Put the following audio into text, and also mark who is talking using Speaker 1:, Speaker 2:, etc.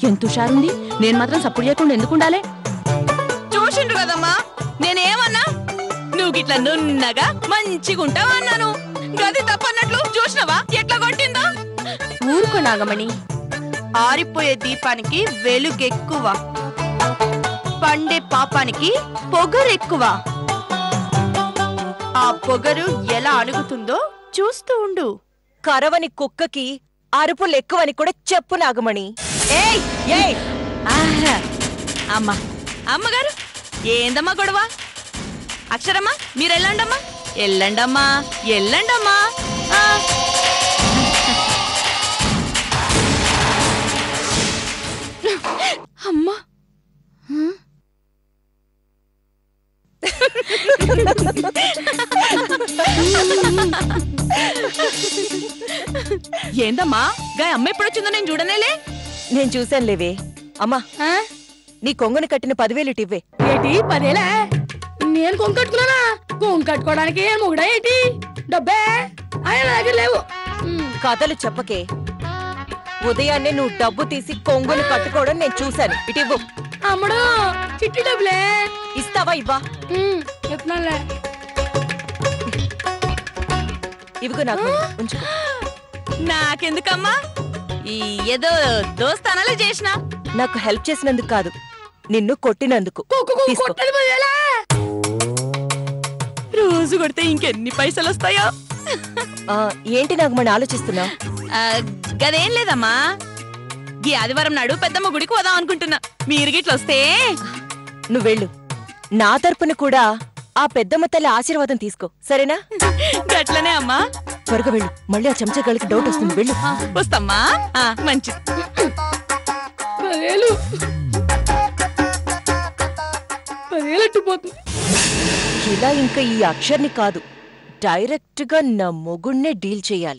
Speaker 1: ఎంత హుషారుంది. నేను మాత్రం సప్పుడు చేయకుండా ఎందుకుండాలే? చూసిండ్రు కదమ్మా, నేనేమన్నా? నువ్వు గిట్లా నున్నగా మంచిగుంటావా అన్నాను. గది తప్పన్నట్లు చూసినవా ఎట్లా కొట్టిందో?
Speaker 2: ఊరుకో నాగమణి, ఆరిపోయే దీపానికి వెలుగెక్కువ, పండే పాపానికి పొగరెక్కువ. ఆ పొగరు ఎలా అణుగుతుందో చూస్తూ ఉండు.
Speaker 3: కరవని కుక్కకి అరుపులెక్కువని కూడా చెప్పు నాగమణి.
Speaker 1: ఏయ్ ఏయ్ అమ్మా, అమ్మగారు ఏందమ్మా గొడవ? అక్షరమ్మా మీరెళ్ళండమ్మా, ఎల్లండమ్మా, ఎల్లండమ్మా. అమ్మా, ఏందమ్మా గా అమ్మ ఎప్పుడొచ్చిందో నేను చూడనేలే.
Speaker 3: నేను చూశాను లేవే. అమ్మా, నీ కొంగుని కట్టిన 10,000 ఇవ్వే.
Speaker 4: ఏటి 10,000? నేను కొంగు కట్టుకున్నానా? కొంగు కట్టుకోవడానికి మొగుడా ఏంటి? డబ్బే ఆయన దగ్గర లేవు.
Speaker 3: కథలు చెప్పకే. ఉదయాన్నే నువ్వు డబ్బు తీసి కొంగుని కట్టుకోవడం నేను చూశాను. ఇటివ్వు.
Speaker 4: అమ్మడు చిట్టి డబ్బులే.
Speaker 3: ఇస్తావా? ఇవ్వా.
Speaker 4: చెప్తున్నానులే.
Speaker 3: ఇవిగో నాకు ఉంచు.
Speaker 1: నాకెందుకమ్మా? ఈ ఏదో దోస్తానాలే చేసినా.
Speaker 3: నాకు హెల్ప్ చేసినందుకు కాదు, నిన్ను కొట్టినందుకు. తీసుకో.
Speaker 1: రోజు కొడితే ఇంకెన్ని పైసలు వస్తాయో.
Speaker 3: ఏంటి నాగమణి ఆలోచిస్తున్నా?
Speaker 1: గదేం లేదమ్మా, ఈ ఆదివారం నాడు పెద్దమ్మ గుడికి పోదాం అనుకుంటున్నా. మీరు గిట్లొస్తే
Speaker 3: నువ్వు వెళ్ళు. నా తరపున కూడా ఆ పెద్దమ్మ తల్లి ఆశీర్వాదం తీసుకో, సరేనా?
Speaker 1: గట్లనే అమ్మా.
Speaker 3: త్వరగా వెళ్ళు, మళ్ళీ ఆ చెంచగాళ్ళకి డౌట్ వస్తుంది. వెళ్ళు.
Speaker 1: వస్తమ్మా. మంచిది.
Speaker 4: 10,000 అట్టుపోతుంది.
Speaker 3: ఇలా ఇంకా ఈ అక్షర్ని కాదు, డైరెక్ట్ గా నా మొగుణ్ణే డీల్ చెయ్యాలి.